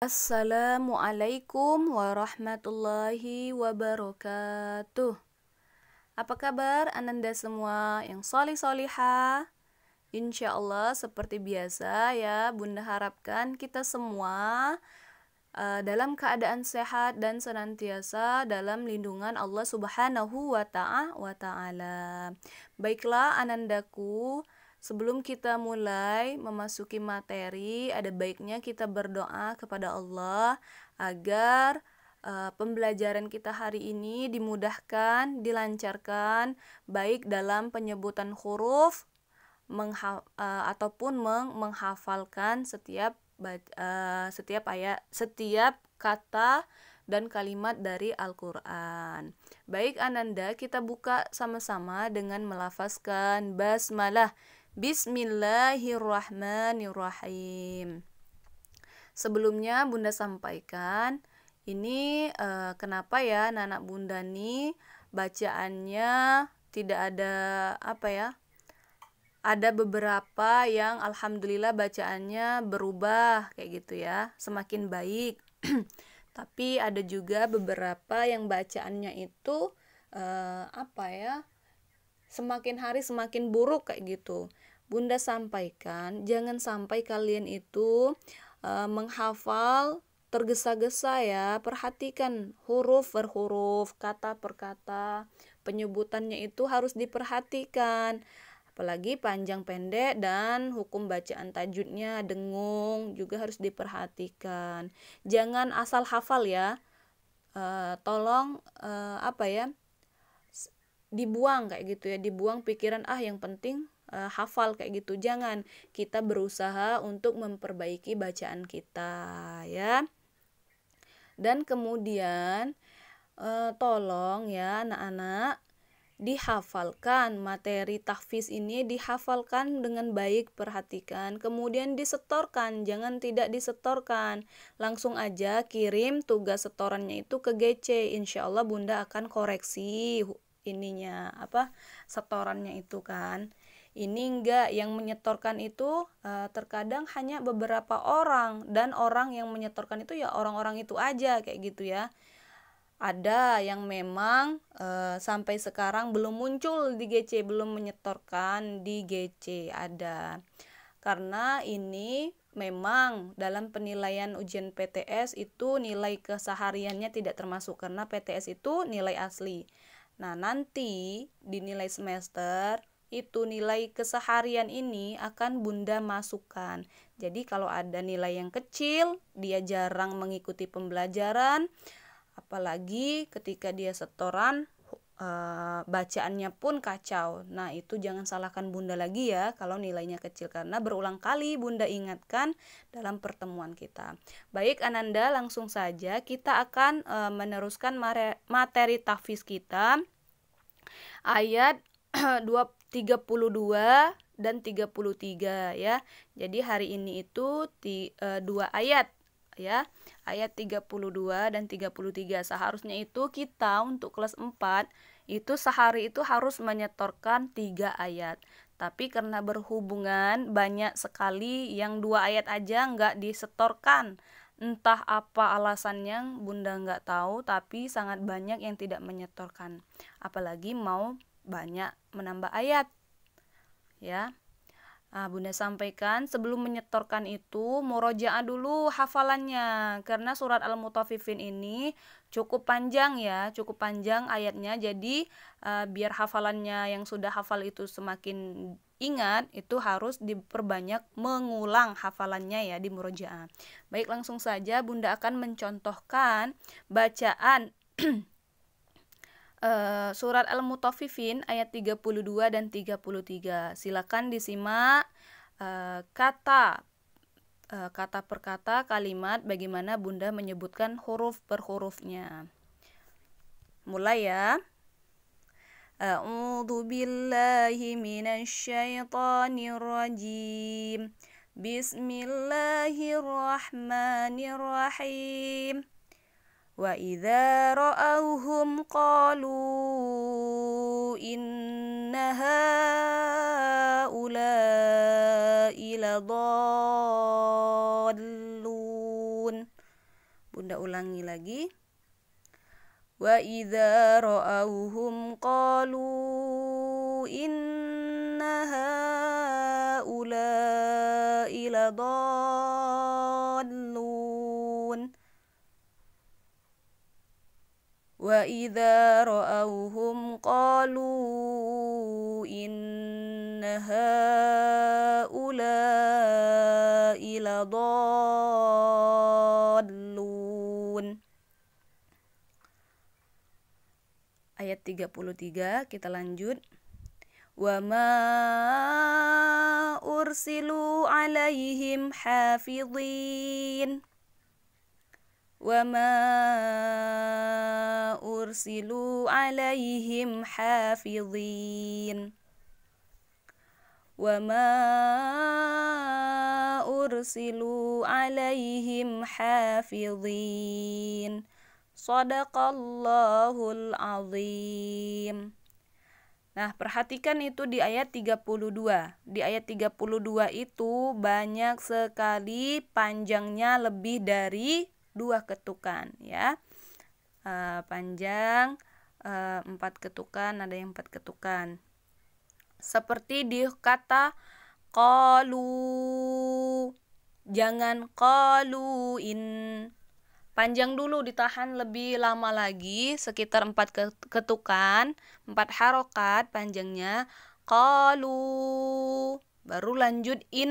Assalamualaikum warahmatullahi wabarakatuh. Apa kabar Ananda semua yang solih-solihah? Insya Allah seperti biasa ya, Bunda harapkan kita semua dalam keadaan sehat dan senantiasa dalam lindungan Allah Subhanahu wa Ta'ala. Baiklah Anandaku, sebelum kita mulai memasuki materi, ada baiknya kita berdoa kepada Allah agar pembelajaran kita hari ini dimudahkan, dilancarkan, baik dalam penyebutan huruf ataupun menghafalkan setiap kata dan kalimat dari Al-Quran. Baik Ananda, kita buka sama-sama dengan melafazkan basmalah. Bismillahirrahmanirrahim. Sebelumnya Bunda sampaikan, ini kenapa ya anak Bunda nih bacaannya tidak ada ada beberapa yang alhamdulillah bacaannya berubah kayak gitu ya, semakin baik. Tapi ada juga beberapa yang bacaannya itu semakin hari semakin buruk kayak gitu. Bunda sampaikan, jangan sampai kalian itu menghafal tergesa-gesa ya. Perhatikan huruf per huruf, kata per kata, penyebutannya itu harus diperhatikan. Apalagi panjang pendek dan hukum bacaan tajwidnya, dengung juga harus diperhatikan. Jangan asal hafal ya. Tolong dibuang kayak gitu ya, dibuang pikiran yang penting hafal kayak gitu. Jangan, kita berusaha untuk memperbaiki bacaan kita ya. Dan kemudian tolong ya anak-anak dihafalkan materi tahfiz ini, dihafalkan dengan baik, perhatikan, kemudian disetorkan, jangan tidak disetorkan, langsung aja kirim tugas setorannya itu ke GC. Insya Allah Bunda akan koreksi setorannya itu kan. Ini enggak, yang menyetorkan itu terkadang hanya beberapa orang, dan orang yang menyetorkan itu ya orang-orang itu aja kayak gitu ya. Ada yang memang sampai sekarang belum muncul di GC, belum menyetorkan di GC, ada. Karena ini memang dalam penilaian ujian PTS itu nilai kesehariannya tidak termasuk, karena PTS itu nilai asli. Nah, nanti di nilai semester itu nilai keseharian ini akan Bunda masukkan. Jadi kalau ada nilai yang kecil, dia jarang mengikuti pembelajaran, apalagi ketika dia setoran bacaannya pun kacau. Nah, itu jangan salahkan Bunda lagi ya kalau nilainya kecil, karena berulang kali Bunda ingatkan dalam pertemuan kita. Baik Ananda, langsung saja kita akan meneruskan materi tahfiz kita, ayat 32 dan 33 ya. Jadi hari ini itu 2 ayat ya, ayat 32 dan 33. Seharusnya itu kita untuk kelas 4 itu sehari itu harus menyetorkan 3 ayat. Tapi karena berhubungan banyak sekali yang 2 ayat aja nggak disetorkan. Entah apa alasannya Bunda nggak tahu, tapi sangat banyak yang tidak menyetorkan. Apalagi mau banyak menambah ayat ya. Bunda sampaikan sebelum menyetorkan itu murojaah dulu hafalannya, karena surat Al-Mutaffifin ini cukup panjang ya, cukup panjang ayatnya. Jadi biar hafalannya yang sudah hafal itu semakin ingat, itu harus diperbanyak mengulang hafalannya ya di murojaah. Baik, langsung saja Bunda akan mencontohkan bacaan surat Al-Mutaffifin ayat 32 dan 33. Silakan disimak kata per kata, kalimat, bagaimana Bunda menyebutkan huruf per hurufnya. Mulai ya. A'udzu billahi minasyaitonir rajim. Bismillahirrahmanirrahim. Wa idza ra'awhum qalu inna haula'i ladallun. Bunda ulangi lagi. Wa idza ra'awhum qalu inna haula'i ladallun. Wa idza ra'awhum qalu inna haula'i ladallun. Ayat 33 kita lanjut. Wa ma ursilu alaihim hafidhin. Wa ma ursilu alaihim hafidhin. Wa ma ursilu alaihim hafidhin. Shadaqallahul azim. Nah, perhatikan itu di ayat 32. Di ayat 32 itu banyak sekali panjangnya lebih dari 2 ketukan ya. Panjang 4 ketukan, ada yang 4 ketukan. Seperti di kata qalu. Jangan qaluin. Panjang dulu, ditahan lebih lama lagi, sekitar 4 ketukan, 4 harokat panjangnya. Qalu, baru lanjut in.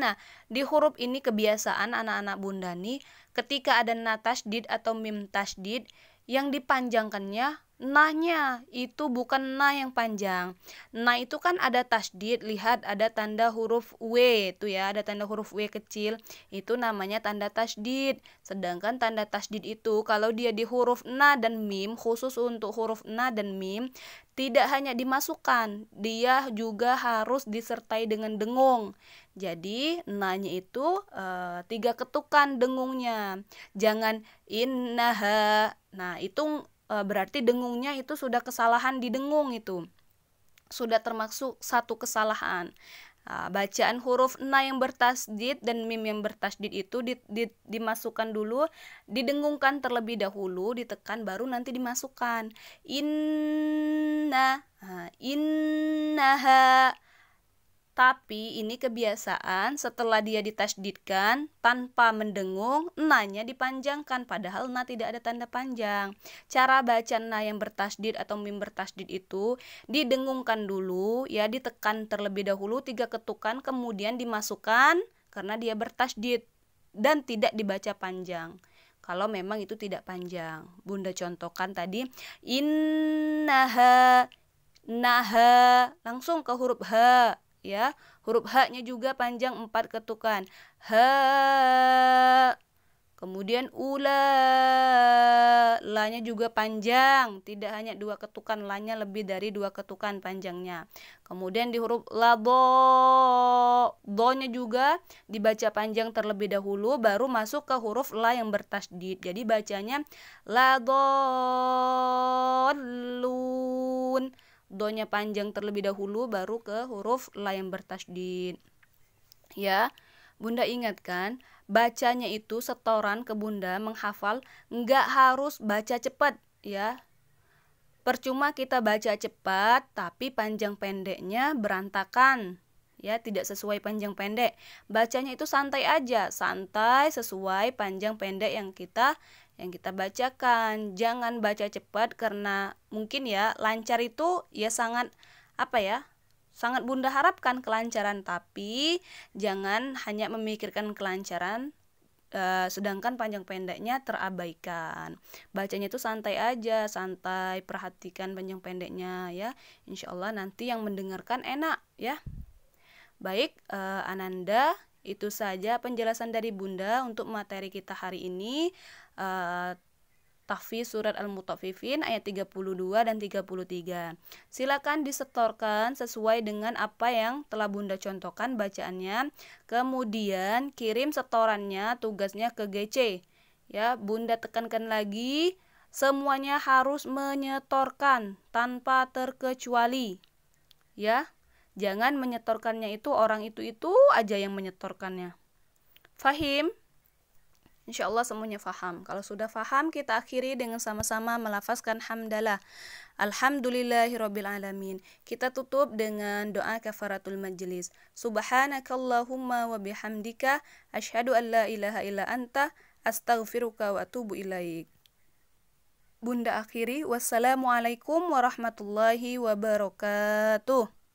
Nah, di huruf ini kebiasaan anak-anak Bunda nih, ketika ada na tasdid atau mim tasdid, yang dipanjangkannya nahnya, itu bukan na yang panjang. Na itu kan ada tasdid, lihat ada tanda huruf W itu ya, ada tanda huruf W kecil, itu namanya tanda tasdid. Sedangkan tanda tasdid itu kalau dia di huruf na dan mim, khusus untuk huruf na dan mim, tidak hanya dimasukkan, dia juga harus disertai dengan dengung. Jadi nanya itu 3 ketukan dengungnya. Jangan innaha. Nah, itu berarti dengungnya itu sudah kesalahan di dengung, itu sudah termasuk satu kesalahan. Bacaan huruf na yang bertasdid dan mim yang bertasdid itu dimasukkan dulu, didengungkan terlebih dahulu, ditekan baru nanti dimasukkan. Inna, innaha. Tapi ini kebiasaan, setelah dia ditasdidkan tanpa mendengung, na-nya dipanjangkan, padahal na tidak ada tanda panjang. Cara baca na yang bertasdid atau mim bertasdid itu didengungkan dulu ya, ditekan terlebih dahulu 3 ketukan, kemudian dimasukkan karena dia bertasdid dan tidak dibaca panjang. Kalau memang itu tidak panjang, Bunda contohkan tadi innaha, naha, langsung ke huruf h ya. Huruf h-nya juga panjang 4 ketukan. Ha. Kemudian la-nya juga panjang, tidak hanya 2 ketukan, la-nya lebih dari 2 ketukan panjangnya. Kemudian di huruf la, do-nya juga dibaca panjang terlebih dahulu, baru masuk ke huruf la yang bertasdid. Jadi bacanya la dollun. Do-nya panjang terlebih dahulu, baru ke huruf la yang bertasdid. Ya, Bunda ingatkan, bacanya itu setoran ke Bunda menghafal, nggak harus baca cepat ya. Percuma kita baca cepat tapi panjang pendeknya berantakan ya, tidak sesuai panjang pendek. Bacanya itu santai aja, santai sesuai panjang pendek yang kita bacakan. Jangan baca cepat, karena mungkin ya lancar itu ya sangat sangat Bunda harapkan kelancaran, tapi jangan hanya memikirkan kelancaran sedangkan panjang pendeknya terabaikan. Bacanya itu santai aja, santai, perhatikan panjang pendeknya ya. Insya Allah nanti yang mendengarkan enak ya. Baik, Ananda, itu saja penjelasan dari Bunda untuk materi kita hari ini. Tahfiz surat Al-Mutaffifin ayat 32 dan 33. Silakan disetorkan sesuai dengan apa yang telah Bunda contohkan bacaannya. Kemudian kirim setorannya, tugasnya ke GC. Ya, Bunda tekankan lagi, semuanya harus menyetorkan tanpa terkecuali. Ya. Jangan menyetorkannya itu orang itu aja yang menyetorkannya. Fahim? Insya Allah semuanya faham. Kalau sudah faham, kita akhiri dengan sama-sama melafazkan hamdalah. Alhamdulillahirabbil alamin. Kita tutup dengan doa kafaratul majlis. Subhanakallahumma wa bihamdika asyhadu an la ilaha illa anta astaghfiruka wa atubu ilaik. Bunda akhiri, wassalamualaikum warahmatullahi wabarakatuh.